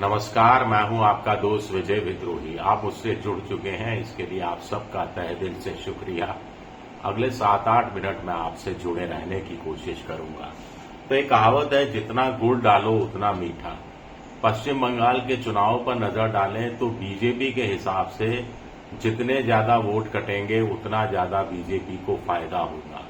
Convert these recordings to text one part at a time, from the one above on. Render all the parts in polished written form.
नमस्कार, मैं हूं आपका दोस्त विजय विद्रोही। आप मुझसे जुड़ चुके हैं, इसके लिए आप सबका तहे दिल से शुक्रिया। अगले 7-8 मिनट में आपसे जुड़े रहने की कोशिश करूंगा। तो एक कहावत है, जितना गुड़ डालो उतना मीठा। पश्चिम बंगाल के चुनाव पर नजर डालें तो बीजेपी के हिसाब से जितने ज्यादा वोट कटेंगे उतना ज्यादा बीजेपी को फायदा होगा।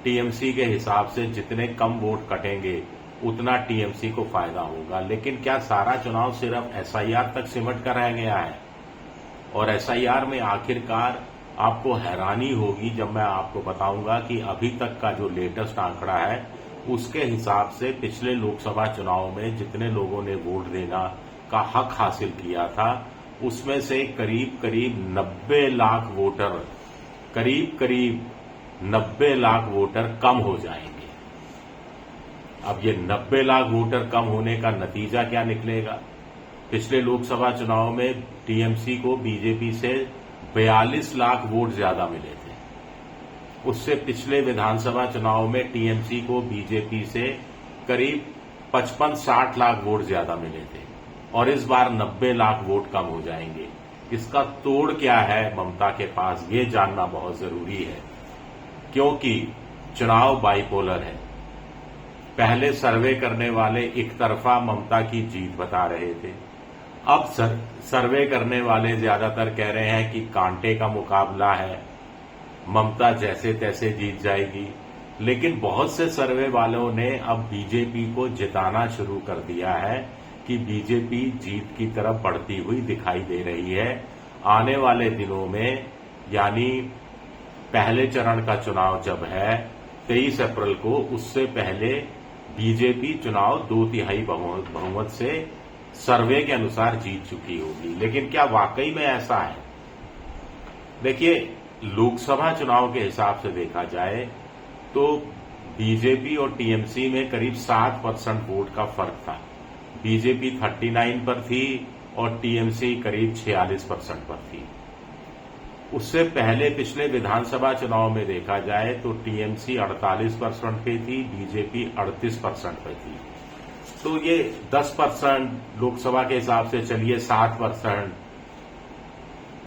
टीएमसी के हिसाब से जितने कम वोट कटेंगे उतना टीएमसी को फायदा होगा। लेकिन क्या सारा चुनाव सिर्फ एसआईआर तक सिमट कर रह गया है? और एसआईआर में आखिरकार आपको हैरानी होगी जब मैं आपको बताऊंगा कि अभी तक का जो लेटेस्ट आंकड़ा है उसके हिसाब से पिछले लोकसभा चुनाव में जितने लोगों ने वोट देना का हक हासिल किया था उसमें से करीब करीब 90 लाख वोटर कम हो जाएंगे। अब ये 90 लाख वोटर कम होने का नतीजा क्या निकलेगा? पिछले लोकसभा चुनाव में टीएमसी को बीजेपी से 42 लाख वोट ज्यादा मिले थे। उससे पिछले विधानसभा चुनाव में टीएमसी को बीजेपी से करीब 55-60 लाख वोट ज्यादा मिले थे और इस बार 90 लाख वोट कम हो जाएंगे। इसका तोड़ क्या है ममता के पास, ये जानना बहुत जरूरी है, क्योंकि चुनाव बाइपोलर है। पहले सर्वे करने वाले एक तरफा ममता की जीत बता रहे थे, अब सर्वे करने वाले ज्यादातर कह रहे हैं कि कांटे का मुकाबला है, ममता जैसे तैसे जीत जाएगी। लेकिन बहुत से सर्वे वालों ने अब बीजेपी को जिताना शुरू कर दिया है कि बीजेपी जीत की तरफ बढ़ती हुई दिखाई दे रही है। आने वाले दिनों में, यानी पहले चरण का चुनाव जब है 23 अप्रैल को, उससे पहले बीजेपी चुनाव 2/3 बहुमत से सर्वे के अनुसार जीत चुकी होगी। लेकिन क्या वाकई में ऐसा है? देखिए, लोकसभा चुनाव के हिसाब से देखा जाए तो बीजेपी और टीएमसी में करीब 7% वोट का फर्क था। बीजेपी 39 पर थी और टीएमसी करीब 46% पर थी। उससे पहले पिछले विधानसभा चुनाव में देखा जाए तो टीएमसी 48% पे थी, बीजेपी 38% पे थी। तो ये 10%, लोकसभा के हिसाब से चलिए 7%।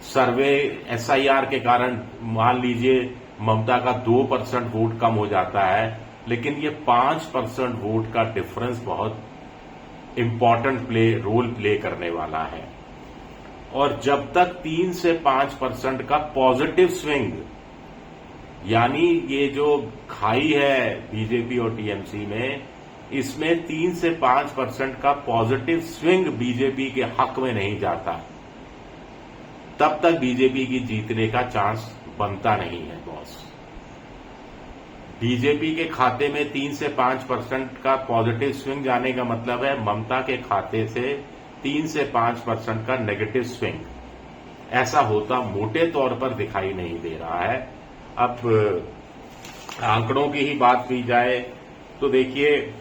सर्वे एसआईआर के कारण मान लीजिए ममता का 2% वोट कम हो जाता है, लेकिन ये 5% वोट का डिफरेंस बहुत इंपॉर्टेंट रोल प्ले करने वाला है। और जब तक 3 से 5% का पॉजिटिव स्विंग, यानी ये जो खाई है बीजेपी और टीएमसी में, इसमें 3 से 5% का पॉजिटिव स्विंग बीजेपी के हक में नहीं जाता, तब तक बीजेपी की जीतने का चांस बनता नहीं है बॉस। बीजेपी के खाते में 3 से 5% का पॉजिटिव स्विंग जाने का मतलब है ममता के खाते से 3 से 5% का नेगेटिव स्विंग। ऐसा होता मोटे तौर पर दिखाई नहीं दे रहा है। अब आंकड़ों की ही बात की जाए तो देखिए,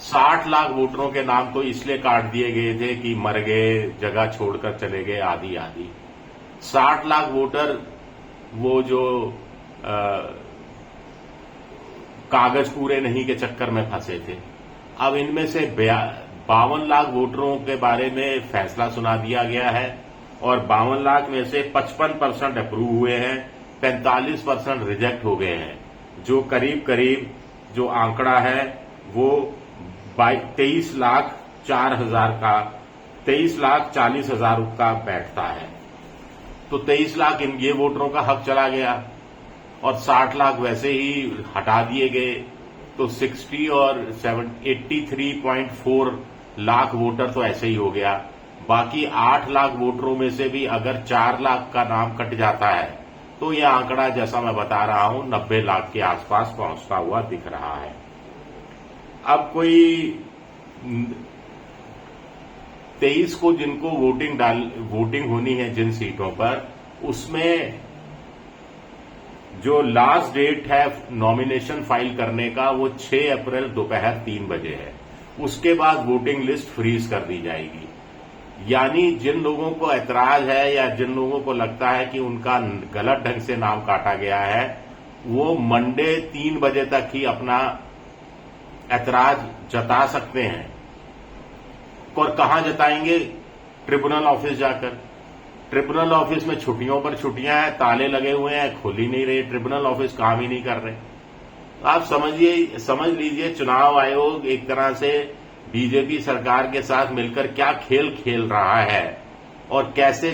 60 लाख वोटरों के नाम तो इसलिए काट दिए गए थे कि मर गए, जगह छोड़कर चले गए, आदि आदि। 60 लाख वोटर वो जो कागज पूरे नहीं के चक्कर में फंसे थे, अब इनमें से 52 लाख वोटरों के बारे में फैसला सुना दिया गया है और 52 लाख में से 55% अप्रूव हुए हैं, 45% रिजेक्ट हो गए हैं, जो करीब करीब जो आंकड़ा है वो 23,40,000 का बैठता है। तो 23 लाख ये वोटरों का हक चला गया और 60 लाख वैसे ही हटा दिए गए, तो 60 और 83.4 लाख वोटर तो ऐसे ही हो गया। बाकी 8 लाख वोटरों में से भी अगर 4 लाख का नाम कट जाता है तो यह आंकड़ा, जैसा मैं बता रहा हूं, 90 लाख के आसपास पहुंचता हुआ दिख रहा है। अब कोई 23 को जिनको वोटिंग होनी है जिन सीटों पर, उसमें जो लास्ट डेट है नॉमिनेशन फाइल करने का वो 6 अप्रैल दोपहर 3 बजे है। उसके बाद वोटिंग लिस्ट फ्रीज कर दी जाएगी। यानी जिन लोगों को ऐतराज है या जिन लोगों को लगता है कि उनका गलत ढंग से नाम काटा गया है, वो मंडे 3 बजे तक ही अपना ऐतराज जता सकते हैं। और कहां जताएंगे? ट्रिब्यूनल ऑफिस जाकर। ट्रिब्यूनल ऑफिस में छुट्टियों पर छुट्टियां हैं, ताले लगे हुए हैं, खोल ही नहीं रहे, ट्रिब्यूनल ऑफिस काम ही नहीं कर रहे। आप समझ लीजिए चुनाव आयोग एक तरह से बीजेपी सरकार के साथ मिलकर क्या खेल खेल रहा है और कैसे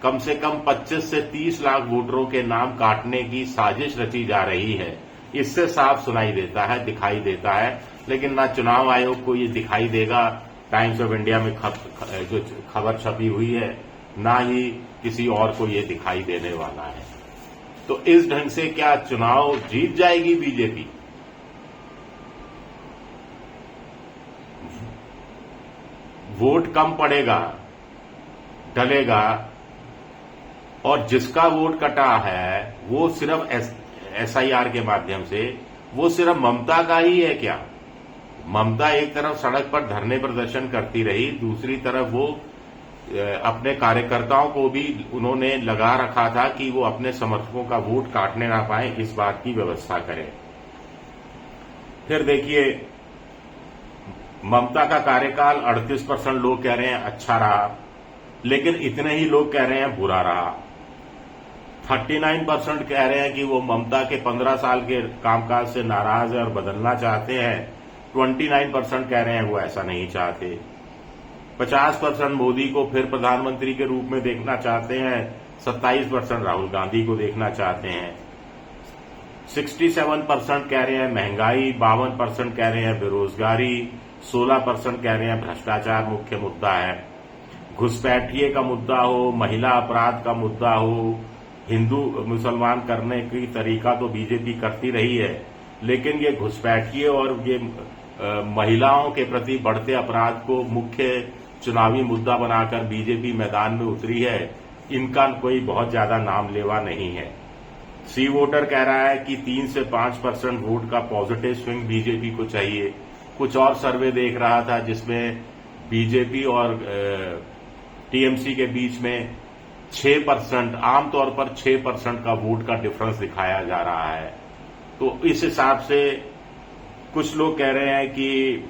कम से कम 25 से 30 लाख वोटरों के नाम काटने की साजिश रची जा रही है, इससे साफ सुनाई देता है, दिखाई देता है। लेकिन ना चुनाव आयोग को ये दिखाई देगा, टाइम्स ऑफ इंडिया में जो खबर छपी हुई है, ना ही किसी और को ये दिखाई देने वाला है। तो इस ढंग से क्या चुनाव जीत जाएगी बीजेपी? वोट कम पड़ेगा, डलेगा, और जिसका वोट कटा है वो सिर्फ एसआईआर के माध्यम से, वो सिर्फ ममता का ही है क्या? ममता एक तरफ सड़क पर धरने प्रदर्शन करती रही, दूसरी तरफ वो अपने कार्यकर्ताओं को भी उन्होंने लगा रखा था कि वो अपने समर्थकों का वोट काटने ना पाए, इस बात की व्यवस्था करें। फिर देखिए, ममता का कार्यकाल 38% लोग कह रहे हैं अच्छा रहा, लेकिन इतने ही लोग कह रहे हैं बुरा रहा। 39% कह रहे हैं कि वो ममता के 15 साल के कामकाज से नाराज है और बदलना चाहते हैं। 29% कह रहे हैं वो ऐसा नहीं चाहते। 50% मोदी को फिर प्रधानमंत्री के रूप में देखना चाहते हैं। 27% राहुल गांधी को देखना चाहते हैं। 67% कह रहे हैं महंगाई, 52% कह रहे हैं बेरोजगारी, 16% कह रहे हैं भ्रष्टाचार मुख्य मुद्दा है। घुसपैठिए का मुद्दा हो, महिला अपराध का मुद्दा हो, हिंदू मुसलमान करने की तरीका तो बीजेपी करती रही है, लेकिन ये घुसपैठिए और ये महिलाओं के प्रति बढ़ते अपराध को मुख्य चुनावी मुद्दा बनाकर बीजेपी मैदान में उतरी है, इनका कोई बहुत ज्यादा नाम लेवा नहीं है। सी वोटर कह रहा है कि 3 से 5% वोट का पॉजिटिव स्विंग बीजेपी को चाहिए। कुछ और सर्वे देख रहा था जिसमें बीजेपी और टीएमसी के बीच में 6%, आमतौर पर 6% का वोट का डिफरेंस दिखाया जा रहा है। तो इस हिसाब से कुछ लोग कह रहे हैं कि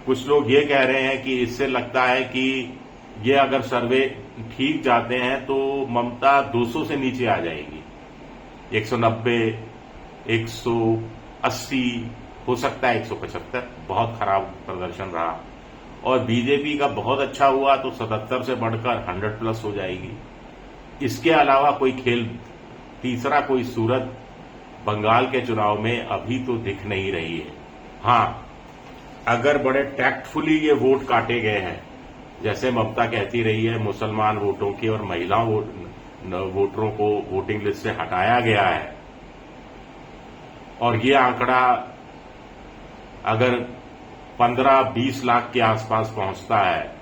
कुछ लोग ये कह रहे हैं कि इससे लगता है कि ये अगर सर्वे ठीक जाते हैं तो ममता 200 से नीचे आ जाएगी। 190, 180, हो सकता है 175। बहुत खराब प्रदर्शन रहा। और बीजेपी का बहुत अच्छा हुआ तो 77 से बढ़कर 100+ हो जाएगी। इसके अलावा कोई खेल, तीसरा कोई सूरत बंगाल के चुनाव में अभी तो दिख नहीं रही है। हां, अगर बड़े टैक्टफुली ये वोट काटे गए हैं, जैसे ममता कहती रही है मुसलमान वोटों की और महिला वोटरों को वोटिंग लिस्ट से हटाया गया है, और ये आंकड़ा अगर 15-20 लाख के आसपास पहुंचता है,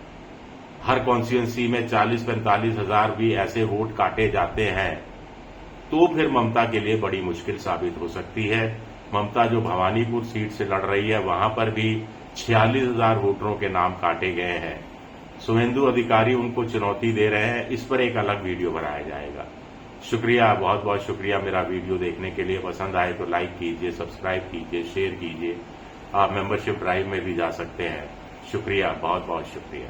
हर कॉन्स्टिट्यूंसी में 40-45 हजार भी ऐसे वोट काटे जाते हैं, तो फिर ममता के लिए बड़ी मुश्किल साबित हो सकती है। ममता जो भवानीपुर सीट से लड़ रही है, वहां पर भी 46,000 वोटरों के नाम काटे गए हैं। शुभेंदु अधिकारी उनको चुनौती दे रहे हैं। इस पर एक अलग वीडियो बनाया जाएगा। शुक्रिया, बहुत बहुत शुक्रिया मेरा वीडियो देखने के लिए। पसंद आए तो लाइक कीजिए, सब्सक्राइब कीजिए, शेयर कीजिए। आप मेंबरशिप ड्राइव में भी जा सकते हैं। शुक्रिया, बहुत बहुत शुक्रिया।